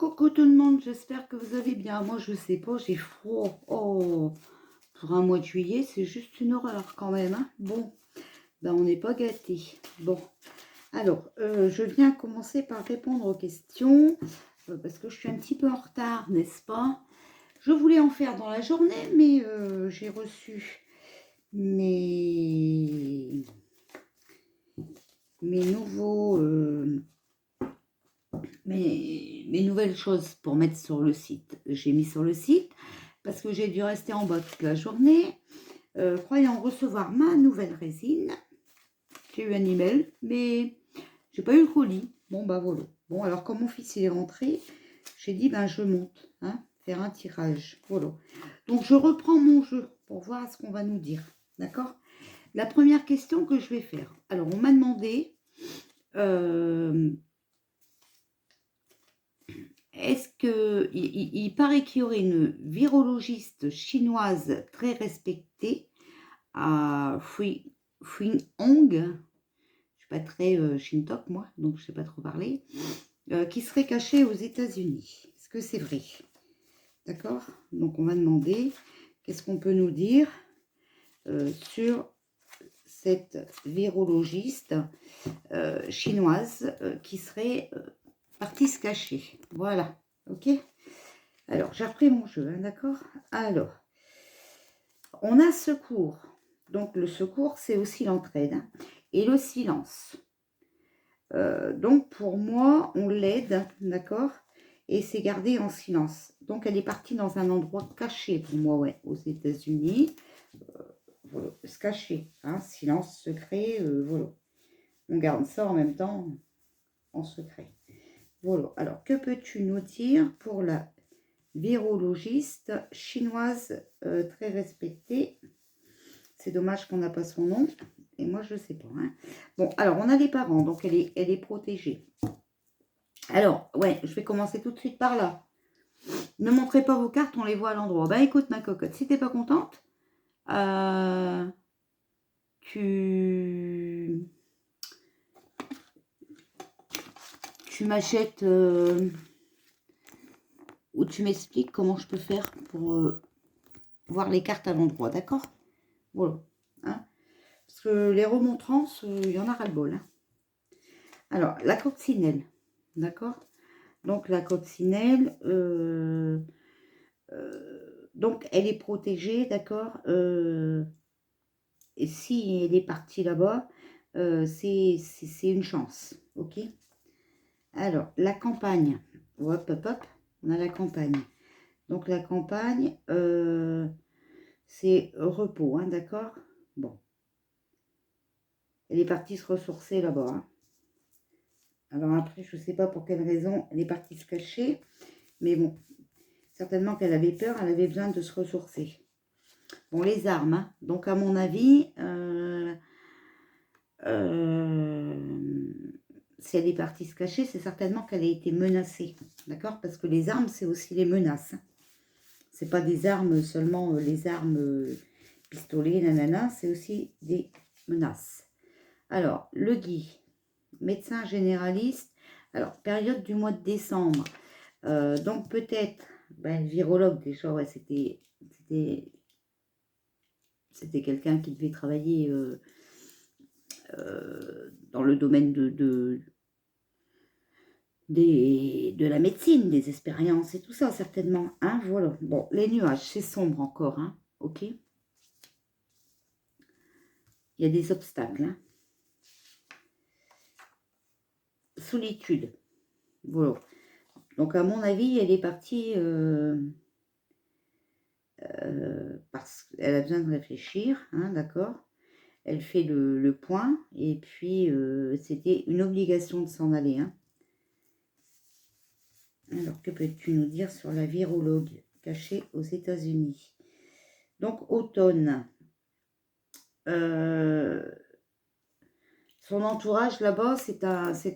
Coucou tout le monde, j'espère que vous allez bien. Moi, je sais pas, j'ai froid. Oh, pour un mois de juillet, c'est juste une horreur quand même, hein. Bon, ben on n'est pas gâtés. Bon, alors, je viens commencer par répondre aux questions, parce que je suis un petit peu en retard, n'est-ce pas? Je voulais en faire dans la journée, mais j'ai reçu mes, mes nouveaux... mes nouvelles choses pour mettre sur le site. J'ai mis sur le site parce que j'ai dû rester en bas toute la journée, croyant recevoir ma nouvelle résine. J'ai eu un email, mais j'ai pas eu le colis. Bon, bah voilà. Bon, alors quand mon fils il est rentré, j'ai dit, ben je monte, hein, faire un tirage. Voilà. Donc je reprends mon jeu pour voir ce qu'on va nous dire. D'accord? La première question que je vais faire. Alors, on m'a demandé... est-ce que il paraît qu'il y aurait une virologiste chinoise très respectée à Hong, je suis pas très Shintok moi, donc je sais pas trop parler, qui serait cachée aux États-Unis. Est-ce que c'est vrai? D'accord. Donc on va demander qu'est-ce qu'on peut nous dire sur cette virologiste chinoise qui serait partie se cacher. Voilà. Ok. Alors, j'ai repris mon jeu, hein, d'accord? Alors, on a secours. Donc, le secours, c'est aussi l'entraide. Hein, et le silence. Donc, pour moi, on l'aide, d'accord? Et c'est gardé en silence. Donc, elle est partie dans un endroit caché, pour moi, ouais, aux États-Unis. Voilà, se cacher, hein, silence, secret, voilà. On garde ça en même temps en secret. Voilà. Alors, que peux-tu nous dire pour la virologiste chinoise très respectée? C'est dommage qu'on n'a pas son nom. Et moi, je ne sais pas. Hein. Bon, alors, on a les parents. Donc, elle est protégée. Alors, ouais, je vais commencer tout de suite par là. Ne montrez pas vos cartes, on les voit à l'endroit. Bah, écoute, ma cocotte, si t'es pas contente, tu m'achètes... ou tu m'expliques comment je peux faire pour voir les cartes à l'endroit, d'accord? Voilà. Hein, parce que les remontrances, il y en a ras-le-bol. Hein. Alors, la coccinelle, d'accord? Donc, la coccinelle, donc, elle est protégée, d'accord? Et si elle est partie là-bas, c'est une chance, ok? Alors, la campagne, hop, hop, hop, on a la campagne. Donc, la campagne, c'est repos, hein, d'accord? Bon. Elle est partie se ressourcer là-bas, hein. Alors après, je ne sais pas pour quelle raison elle est partie se cacher. Mais bon, certainement qu'elle avait peur, elle avait besoin de se ressourcer. Bon, les armes, hein. Donc à mon avis, si elle est partie se cacher, c'est certainement qu'elle a été menacée. D'accord? Parce que les armes, c'est aussi les menaces. Hein. C'est pas des armes seulement, les armes pistolet, nanana, c'est aussi des menaces. Alors, le Guy, médecin généraliste. Alors, période du mois de décembre. Donc, peut-être, ben, le virologue, déjà, ouais, c'était quelqu'un qui devait travailler dans le domaine de la médecine, des expériences et tout ça, certainement. Hein, voilà. Bon, les nuages, c'est sombre encore, hein, ok? Il y a des obstacles. Hein. Solitude. Voilà. Donc, à mon avis, elle est partie parce qu'elle a besoin de réfléchir, hein, d'accord? Elle fait le point, et puis c'était une obligation de s'en aller. Hein. Alors, que peux-tu nous dire sur la virologue cachée aux États-Unis? Donc, automne. Son entourage là-bas, c'est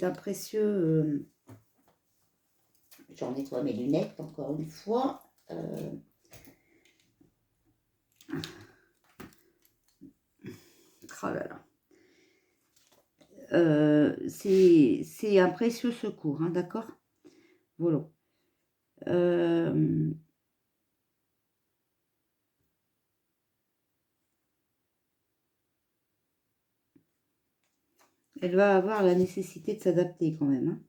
un précieux... J'en nettoie mes lunettes encore une fois. Oh là là. C'est un précieux secours, hein, d'accord? Voilà. Euh, elle va avoir la nécessité de s'adapter quand même, hein.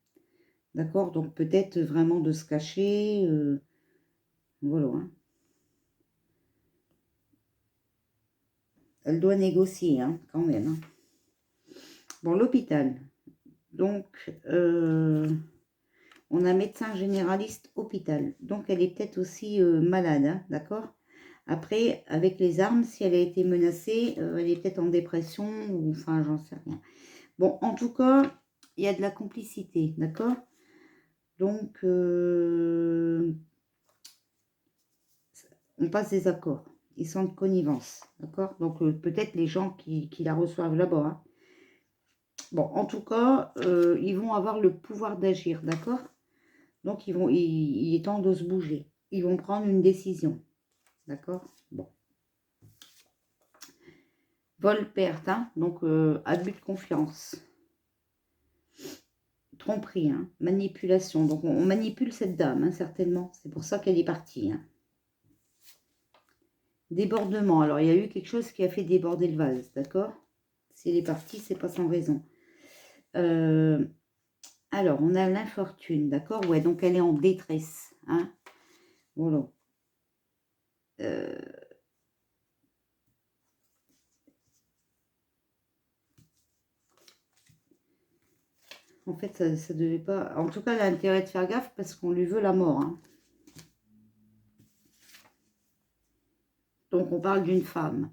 D'accord? Donc peut-être vraiment de se cacher. Voilà, hein. Elle doit négocier, hein, quand même, hein. Bon, l'hôpital. Donc, on a médecin généraliste hôpital. Donc, elle est peut-être aussi malade, hein, d'accord? Après, avec les armes, si elle a été menacée, elle est peut-être en dépression, ou enfin, j'en sais rien. Bon, en tout cas, il y a de la complicité, d'accord? Donc, on passe des accords. Ils sont de connivence, d'accord? Donc, peut-être les gens qui la reçoivent là-bas, hein. Bon, en tout cas, ils vont avoir le pouvoir d'agir, d'accord? Donc, il est temps de se bouger. Ils vont prendre une décision, d'accord? Bon. Vol-perte, hein? Donc, abus de confiance. Tromperie, hein? Manipulation. Donc, on manipule cette dame, hein, certainement. C'est pour ça qu'elle est partie, hein. Débordement. Alors, il y a eu quelque chose qui a fait déborder le vase, d'accord? Si elle est partie, c'est pas sans raison. Alors, on a l'infortune, d'accord? Ouais, donc elle est en détresse, hein? Voilà. En fait, ça devait pas... En tout cas, elle a intérêt de faire gaffe parce qu'on lui veut la mort, hein. Donc, on parle d'une femme.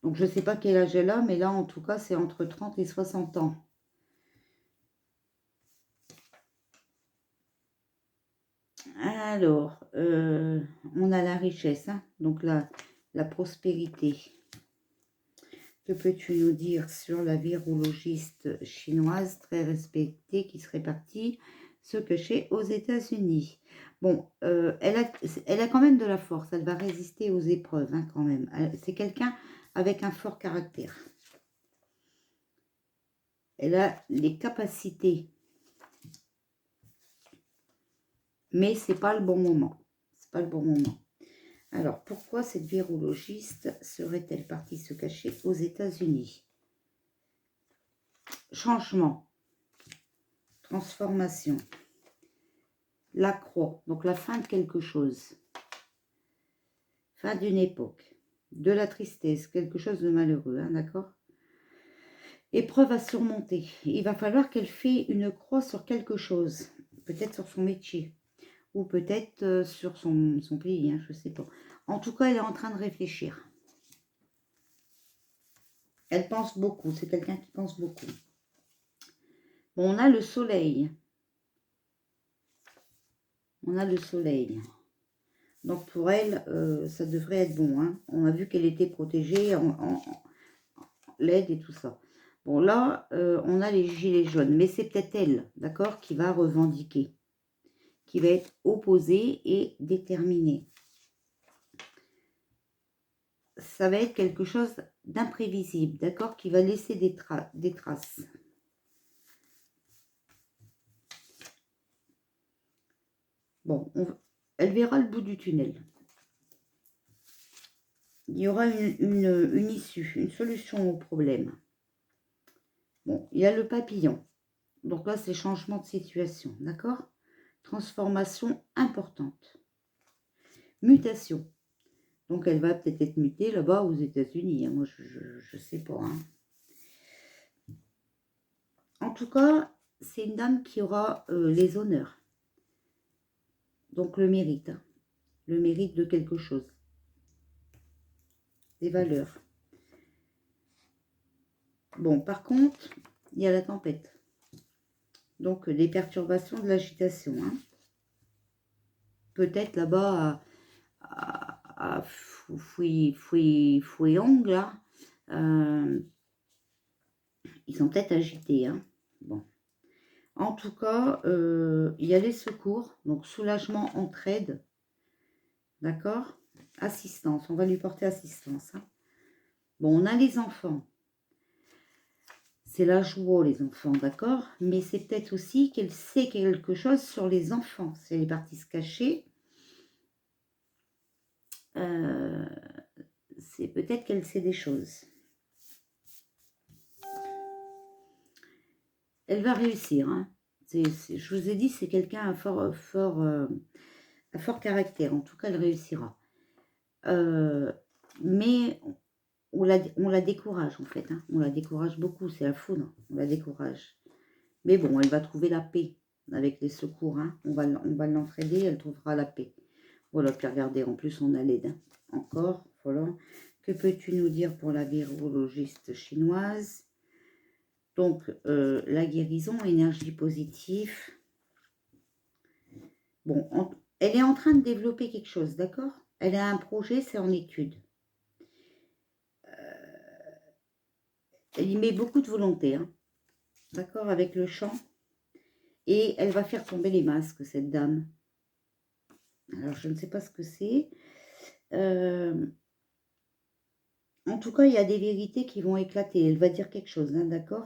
Donc, je ne sais pas quel âge elle a, mais là, en tout cas, c'est entre 30 et 60 ans. Alors, on a la richesse, hein, donc la prospérité. Que peux-tu nous dire sur la virologiste chinoise très respectée qui serait partie se cacher aux États-Unis? Bon, elle a quand même de la force, elle va résister aux épreuves, hein, quand même. C'est quelqu'un avec un fort caractère. Elle a les capacités, mais c'est pas le bon moment. C'est pas le bon moment. Alors, pourquoi cette virologiste serait-elle partie se cacher aux États-Unis? Changement, transformation, la croix, donc la fin de quelque chose, fin d'une époque, de la tristesse, quelque chose de malheureux, hein, d'accord? Épreuve à surmonter. Il va falloir qu'elle fait une croix sur quelque chose, peut-être sur son métier, ou peut-être sur son pays, hein, je ne sais pas. En tout cas, elle est en train de réfléchir. Elle pense beaucoup, c'est quelqu'un qui pense beaucoup. Bon, on a le soleil. On a le soleil. Donc pour elle, ça devrait être bon, hein. On a vu qu'elle était protégée en l'aide et tout ça. Bon là, on a les gilets jaunes. Mais c'est peut-être elle, d'accord, qui va revendiquer. Qui va être opposée et déterminée. Ça va être quelque chose d'imprévisible, d'accord, qui va laisser des traces. Bon, elle verra le bout du tunnel. Il y aura une issue, une solution au problème. Bon, il y a le papillon. Donc là, c'est changement de situation, d'accord? Transformation importante. Mutation. Donc elle va peut-être être mutée là-bas aux États-Unis, hein. Moi, je sais pas, hein. En tout cas, c'est une dame qui aura les honneurs. Donc le mérite, hein. Le mérite de quelque chose. Des valeurs. Bon, par contre, il y a la tempête. Donc, des perturbations, de l'agitation, hein. Peut-être là-bas à Fouillong, là, ils sont peut-être agités, hein. Bon. En tout cas, il y a les secours, donc soulagement, entraide, d'accord? Assistance, on va lui porter assistance, hein. Bon, on a les enfants. C'est la joie, les enfants, d'accord? Mais c'est peut-être aussi qu'elle sait quelque chose sur les enfants. Si elle est partie se cacher, c'est peut-être qu'elle sait des choses. Elle va réussir. Hein. Je vous ai dit, c'est quelqu'un à fort caractère. En tout cas, elle réussira. Mais on la décourage, en fait. Hein. On la décourage beaucoup. C'est la foudre. On la décourage. Mais bon, elle va trouver la paix avec les secours. Hein. On va l'entraider. Elle trouvera la paix. Voilà, puis regardez, en plus, on a l'aide. Hein. Encore, voilà. Que peux-tu nous dire pour la virologiste chinoise? Donc, la guérison, énergie positive. Bon, elle est en train de développer quelque chose, d'accord? Elle a un projet, c'est en étude. Elle y met beaucoup de volonté, hein, d'accord, avec le chant. Et elle va faire tomber les masques, cette dame. Alors, je ne sais pas ce que c'est. En tout cas, il y a des vérités qui vont éclater. Elle va dire quelque chose, hein, d'accord?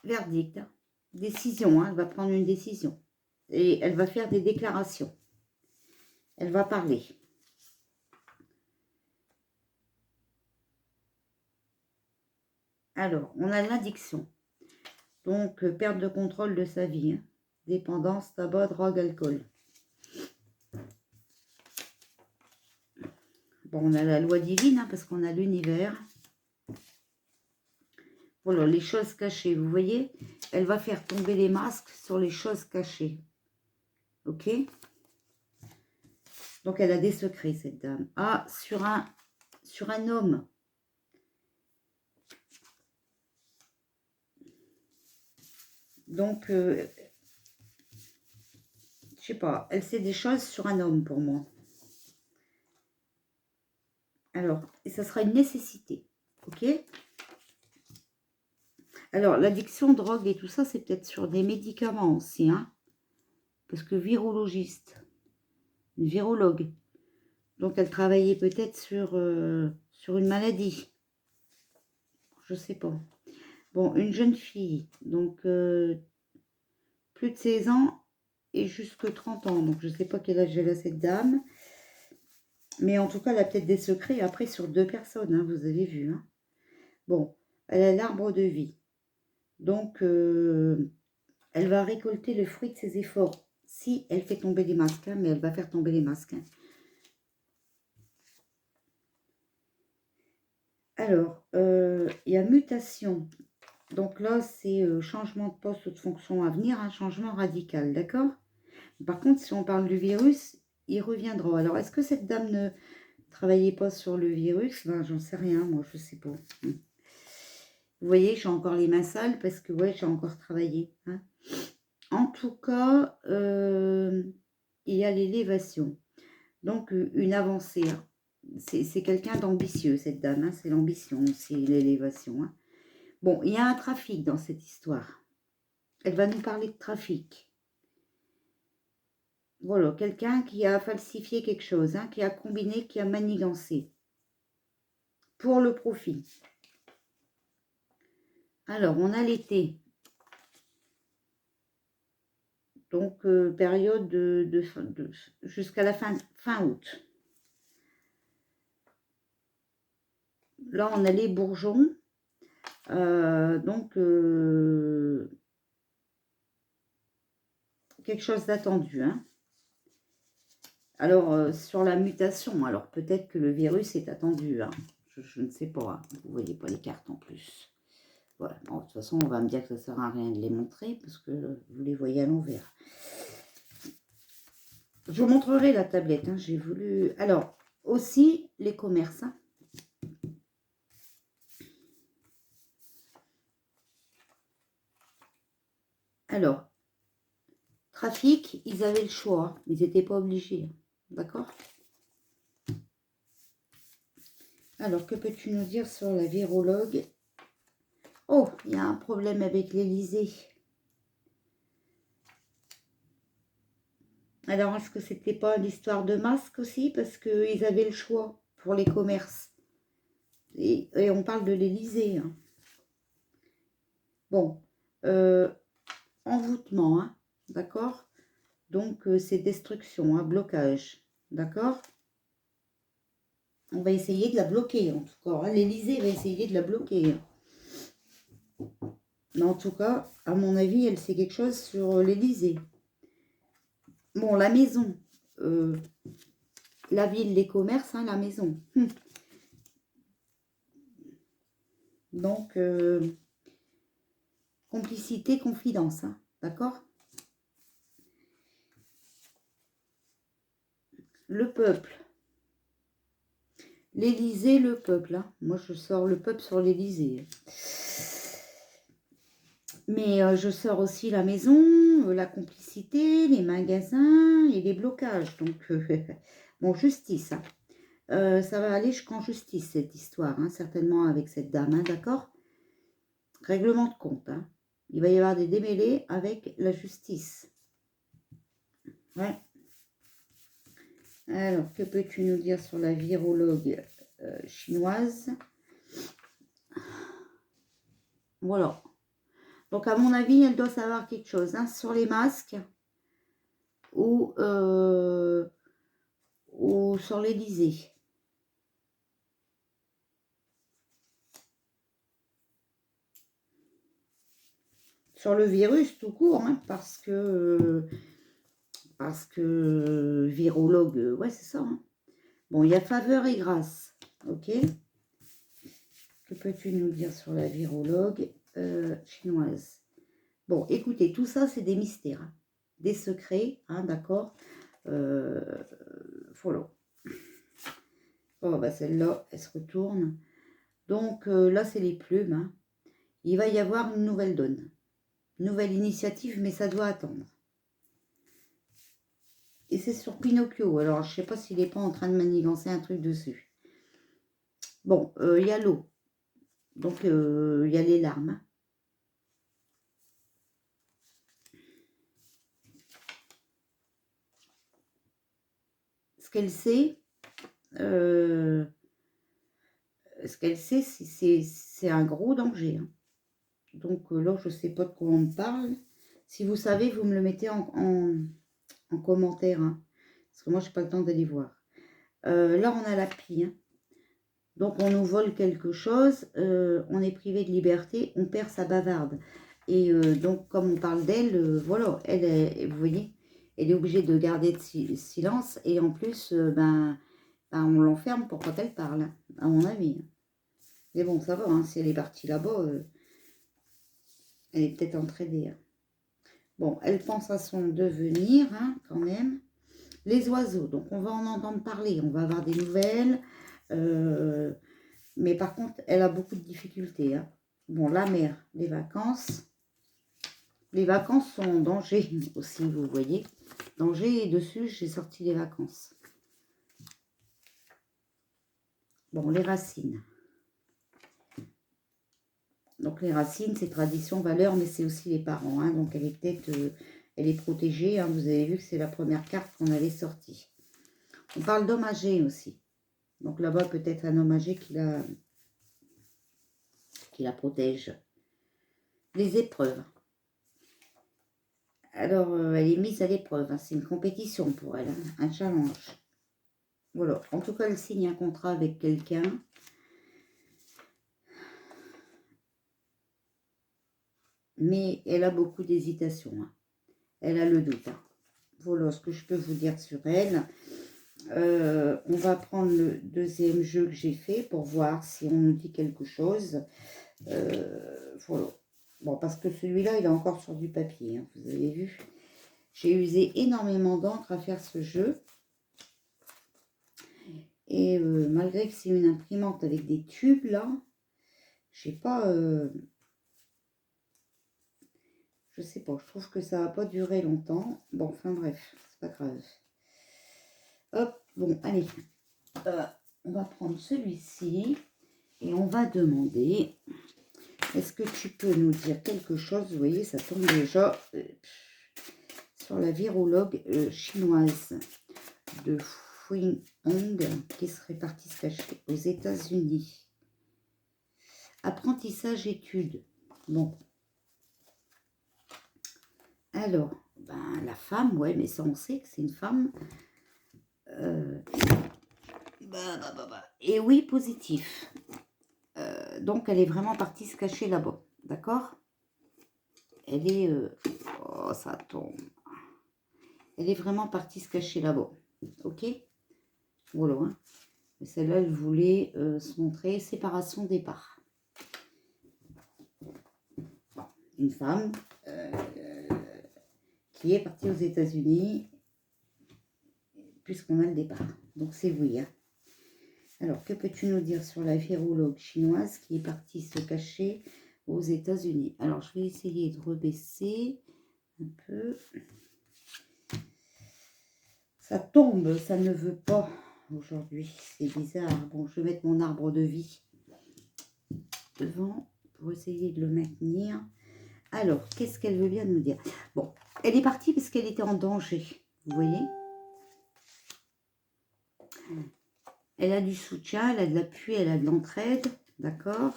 Verdict, hein. Décision, hein, elle va prendre une décision. Et elle va faire des déclarations. Elle va parler. Alors, on a l'addiction. Donc, perte de contrôle de sa vie. Hein. Dépendance, tabac, drogue, alcool. Bon, on a la loi divine, hein, parce qu'on a l'univers. Voilà, les choses cachées, vous voyez? Elle va faire tomber les masques sur les choses cachées. Ok? Donc, elle a des secrets, cette dame. Ah, sur un homme. Donc, je sais pas, elle sait des choses sur un homme pour moi. Alors, et ça sera une nécessité. Ok? Alors, l'addiction, drogue et tout ça, c'est peut-être sur des médicaments aussi, hein? Parce que virologiste, une virologue. Donc, elle travaillait peut-être sur une maladie. Je sais pas. Bon, une jeune fille. Donc, plus de 16 ans et jusque 30 ans. Donc, je sais pas quel âge elle a cette dame. Mais en tout cas, elle a peut-être des secrets après sur 2 personnes, hein, vous avez vu. Hein. Bon, elle a l'arbre de vie. Donc, elle va récolter le fruit de ses efforts. Si elle fait tomber les masques, hein, mais elle va faire tomber les masques. Hein. Alors, il y a mutation. Donc là, c'est changement de poste ou de fonction à venir, un changement radical, d'accord? Par contre, si on parle du virus, il reviendra. Alors, est-ce que cette dame ne travaillait pas sur le virus? Ben, j'en sais rien, moi, je sais pas. Vous voyez, j'ai encore les mains sales parce que, ouais, j'ai encore travaillé. Hein. En tout cas, il y a l'élévation. Donc, une avancée. Hein. C'est quelqu'un d'ambitieux, cette dame. Hein. C'est l'ambition, c'est l'élévation. Hein. Bon, il y a un trafic dans cette histoire. Elle va nous parler de trafic. Voilà, quelqu'un qui a falsifié quelque chose, hein, qui a combiné, qui a manigancé. Pour le profit. Alors, on a l'été. Donc, période jusqu'à la fin août. Là, on a les bourgeons. Donc, quelque chose d'attendu. Hein. Alors, sur la mutation, alors peut-être que le virus est attendu. Hein. Je ne sais pas. Hein. Vous ne voyez pas les cartes en plus. Voilà. Bon, de toute façon, on va me dire que ça ne sert à rien de les montrer parce que vous les voyez à l'envers. Je vous montrerai la tablette. Hein. J'ai voulu... Alors, aussi, les commerces. Hein. Alors, trafic, ils avaient le choix. Ils n'étaient pas obligés. D'accord? Alors, que peux-tu nous dire sur la virologue? Oh, il y a un problème avec l'Élysée. Alors, est-ce que c'était pas l'histoire de masque aussi? Parce qu'ils avaient le choix pour les commerces. Et on parle de l'Élysée. Hein. Bon. envoûtement, hein, d'accord? Donc, c'est destruction, hein, blocage, d'accord? On va essayer de la bloquer, en tout cas. Hein. L'Élysée va essayer de la bloquer. Mais en tout cas, à mon avis, elle sait quelque chose sur l'Élysée. Bon, la maison. La ville, les commerces, hein, la maison. Donc, complicité, confidence, hein, d'accord? Le peuple. L'Élysée, le peuple. Hein. Moi, je sors le peuple sur l'Élysée. Mais je sors aussi la maison, la complicité, les magasins et les blocages. Donc, bon, justice. Hein. Ça va aller jusqu'en justice, cette histoire, hein, certainement avec cette dame, hein, d'accord? Règlement de compte. Hein. Il va y avoir des démêlés avec la justice. Ouais. Alors, que peux-tu nous dire sur la virologue chinoise? Voilà. Donc, à mon avis, elle doit savoir quelque chose hein, sur les masques ou sur l'Élysée. Sur le virus tout court, hein, parce que virologue, ouais, c'est ça. Hein. Bon, il y a faveur et grâce, ok? Que peux-tu nous dire sur la virologue chinoise? Bon, écoutez, tout ça, c'est des mystères, hein, des secrets, hein, d'accord? Follow. Oh, bah celle-là, elle se retourne. Donc, là, c'est les plumes. Hein. Il va y avoir une nouvelle donne. Nouvelle initiative, mais ça doit attendre. Et c'est sur Pinocchio. Alors, je ne sais pas s'il n'est pas en train de manigancer un truc dessus. Bon, il y a l'eau. Donc, il y a les larmes. Ce qu'elle sait, c'est un gros danger. Hein. Donc, là, je ne sais pas de quoi on me parle. Si vous savez, vous me le mettez en commentaire. Hein, parce que moi, je n'ai pas le temps d'aller voir. Là, on a la pie. Hein. Donc, on nous vole quelque chose, on est privé de liberté, on perd sa bavarde. Et donc, comme on parle d'elle, voilà, vous voyez, elle est obligée de garder de silence. Et en plus, on l'enferme pour quand elle parle, hein, à mon avis. Mais bon, ça va, hein, si elle est partie là-bas, elle est peut-être entraînée. Hein. Bon, elle pense à son devenir, hein, quand même. Les oiseaux, donc on va en entendre parler, on va avoir des nouvelles. Mais par contre, elle a beaucoup de difficultés. Hein. Bon, la mer, les vacances. Les vacances sont en danger aussi, vous voyez. Danger, et dessus, j'ai sorti les vacances. Bon, les racines. Donc, les racines, c'est tradition, valeur, mais c'est aussi les parents. Hein. Donc, elle est peut-être... elle est protégée. Hein. Vous avez vu que c'est la première carte qu'on avait sortie. On parle d'homme âgé aussi. Donc, là-bas, peut-être un homme âgé qui la protège. Les épreuves. Alors, elle est mise à l'épreuve. Hein. C'est une compétition pour elle, hein. Un challenge. Voilà. En tout cas, elle signe un contrat avec quelqu'un. Mais elle a beaucoup d'hésitation. Hein. Elle a le doute. Hein. Voilà ce que je peux vous dire sur elle. On va prendre le deuxième jeu que j'ai fait pour voir si on nous dit quelque chose. Voilà. Bon, parce que celui-là, il est encore sur du papier. Hein, vous avez vu. J'ai usé énormément d'encre à faire ce jeu. Et malgré que c'est une imprimante avec des tubes, là, je sais pas... je sais pas, je trouve que ça va pas durer longtemps. Bon, enfin bref, c'est pas grave. Hop, bon, allez. On va prendre celui-ci. Et on va demander... Est-ce que tu peux nous dire quelque chose? Vous voyez, ça tombe déjà sur la virologue chinoise de Fuin Hong qui serait partie se cacher aux États-Unis. Apprentissage études. Bon. Alors, ben, la femme, ouais, mais ça on sait que c'est une femme. Et oui, positif. Donc, elle est vraiment partie se cacher là-bas. D'accord? Elle est... oh, ça tombe. Elle est vraiment partie se cacher là-bas. Ok? Voilà. Hein. Celle-là, elle voulait se montrer séparation départ. Bon, une femme qui est partie aux États-Unis puisqu'on a le départ. Donc, c'est oui. Hein. Alors, que peux-tu nous dire sur la virologue chinoise qui est partie se cacher aux États-Unis? Alors, je vais essayer de rebaisser un peu. Ça tombe, ça ne veut pas aujourd'hui. C'est bizarre. Bon, je vais mettre mon arbre de vie devant pour essayer de le maintenir. Alors, qu'est-ce qu'elle veut bien nous dire? Bon, elle est partie parce qu'elle était en danger. Vous voyez? Elle a du soutien, elle a de l'appui, elle a de l'entraide. D'accord?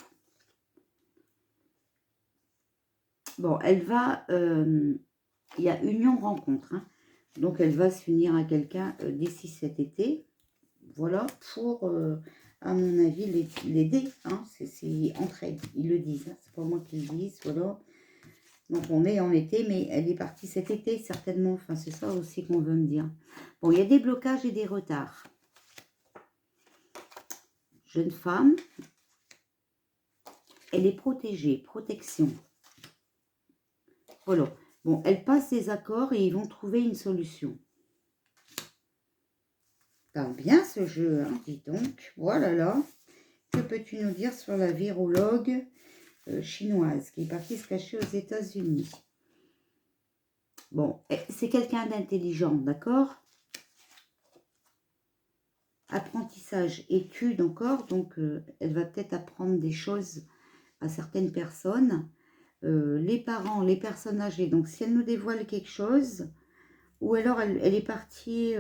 Bon, elle va... il y a union-rencontre. Hein. Donc, elle va s'unir à quelqu'un d'ici cet été. Voilà, pour, à mon avis, l'aider. Hein. C'est entraide, ils le disent. Hein. C'est pas moi qui le dis, voilà. Donc, on est en été, mais elle est partie cet été, certainement. Enfin, c'est ça aussi qu'on veut me dire. Bon, il y a des blocages et des retards. Jeune femme, elle est protégée, protection. Voilà. Bon, elle passe des accords et ils vont trouver une solution. Parle bien ce jeu, hein, dis donc. Voilà là. Que peux-tu nous dire sur la virologue chinoise qui est partie se cacher aux États-Unis? Bon, c'est quelqu'un d'intelligent, d'accord? Apprentissage, étude encore, donc elle va peut-être apprendre des choses à certaines personnes. Les parents, les personnes âgées, donc si elle nous dévoile quelque chose, ou alors elle est partie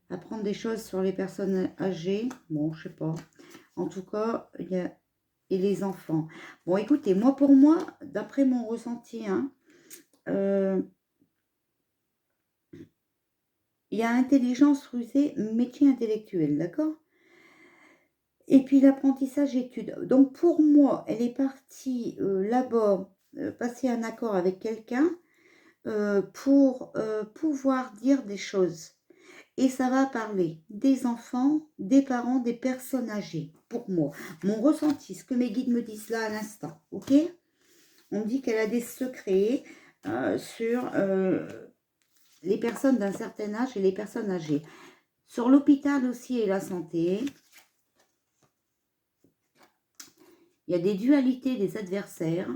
apprendre des choses sur les personnes âgées, bon, je sais pas. En tout cas, il y a... Et les enfants. Bon, écoutez, moi, pour moi, d'après mon ressenti, hein, il y a intelligence rusée, métier intellectuel, d'accord? Et puis l'apprentissage études. Donc pour moi, elle est partie là-bas, passer un accord avec quelqu'un pour pouvoir dire des choses. Et ça va parler des enfants, des parents, des personnes âgées, pour moi. Mon ressenti, ce que mes guides me disent là à l'instant, ok? On dit qu'elle a des secrets sur les personnes d'un certain âge et les personnes âgées. Sur l'hôpital aussi et la santé, il y a des dualités des adversaires.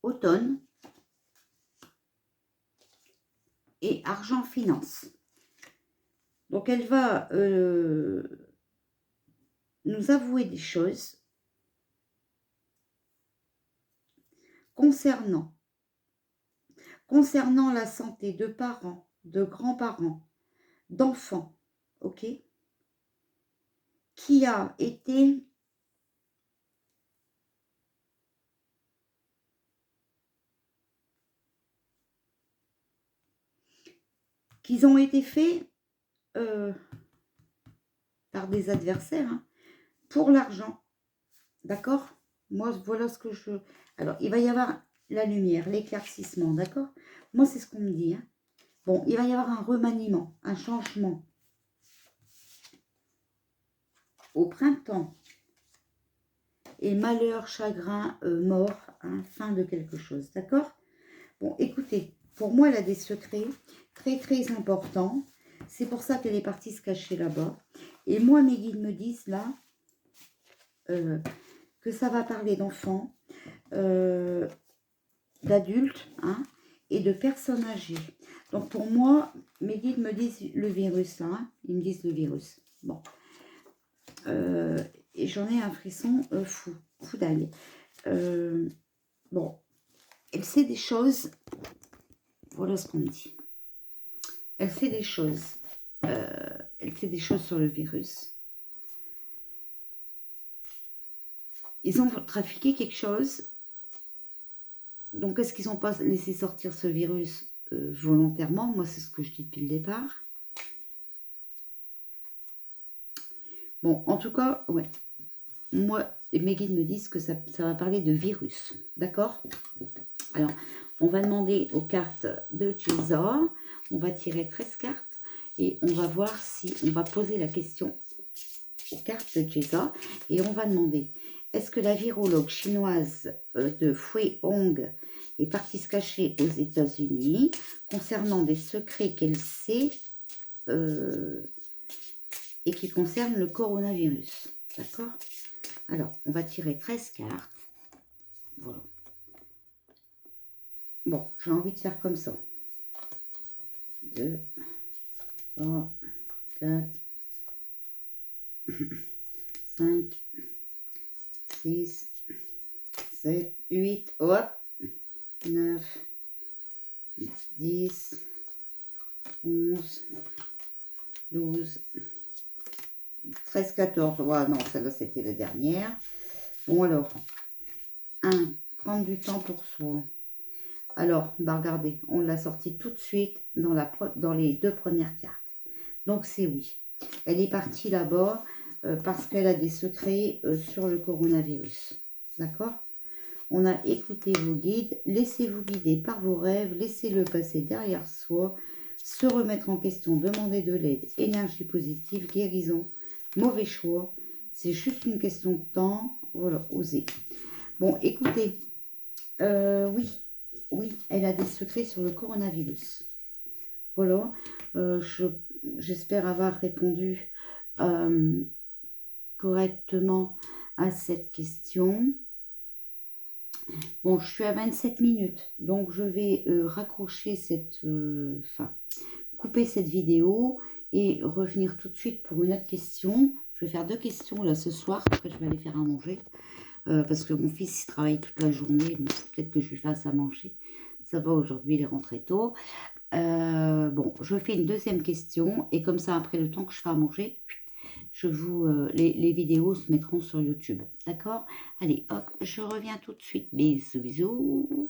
Automne et argent-finance. Donc, elle va nous avouer des choses concernant la santé de parents, de grands-parents, d'enfants, ok, qui a été qu'ils ont été faits par des adversaires hein, pour l'argent. D'accord? Moi, voilà ce que je... Alors, il va y avoir la lumière, l'éclaircissement, d'accord? Moi, c'est ce qu'on me dit. Hein. Bon, il va y avoir un remaniement, un changement. Au printemps. Et malheur, chagrin, mort, hein, fin de quelque chose, d'accord? Bon, écoutez, pour moi, elle a des secrets très, très importants. C'est pour ça qu'elle est partie se cacher là-bas. Et moi, mes guides me disent là que ça va parler d'enfants, d'adultes hein, et de personnes âgées. Donc, pour moi, mes guides me disent le virus, là, hein, ils me disent le virus. Bon. Et j'en ai un frisson fou d'ail. Bon, elle sait des choses. Voilà ce qu'on me dit. Elle sait des choses. Elle sait des choses sur le virus. Ils ont trafiqué quelque chose Donc, est-ce qu'ils n'ont pas laissé sortir ce virus volontairement? Moi, c'est ce que je dis depuis le départ. Bon, en tout cas, ouais. Moi, mes guides me disent que ça va parler de virus. D'accord? Alors, on va demander aux cartes de Jeza. On va tirer 13 cartes. Et on va voir si on va poser la question aux cartes de Jeza. Et on va demander, est-ce que la virologue chinoise de Fui Hong est partie se cacher aux États-Unis concernant des secrets qu'elle sait et qui concernent le coronavirus? D'accord? Alors, on va tirer 13 cartes. Voilà. Bon, j'ai envie de faire comme ça. 2, 3, 4, 5, 6, 7, 8, hop, 9, 10, 11, 12, 13, 14. Ouais, non, celle-là, c'était la dernière. Bon, alors, 1, prendre du temps pour soi. Alors, bah regardez, on l'a sorti tout de suite dans les 2 premières cartes. Donc, c'est oui. Elle est partie là-bas parce qu'elle a des secrets sur le coronavirus. D'accord? On a écouté vos guides. Laissez-vous guider par vos rêves. Laissez-le passer derrière soi. Se remettre en question. Demander de l'aide. Énergie positive. Guérison. Mauvais choix. C'est juste une question de temps. Voilà, osez. Bon, écoutez. Oui. Oui, elle a des secrets sur le coronavirus. Voilà. J'espère avoir répondu correctement à cette question. Bon, je suis à 27 minutes, donc je vais raccrocher couper cette vidéo et revenir tout de suite pour une autre question. Je vais faire 2 questions là ce soir, après je vais aller faire à manger. Parce que mon fils il travaille toute la journée, donc peut-être que je lui fasse à manger. Ça va, aujourd'hui il est rentré tôt. Bon, je fais une 2e question, et comme ça, après le temps que je fais à manger, les vidéos se mettront sur YouTube. D'accord? Allez, hop, je reviens tout de suite. Bisous, bisous.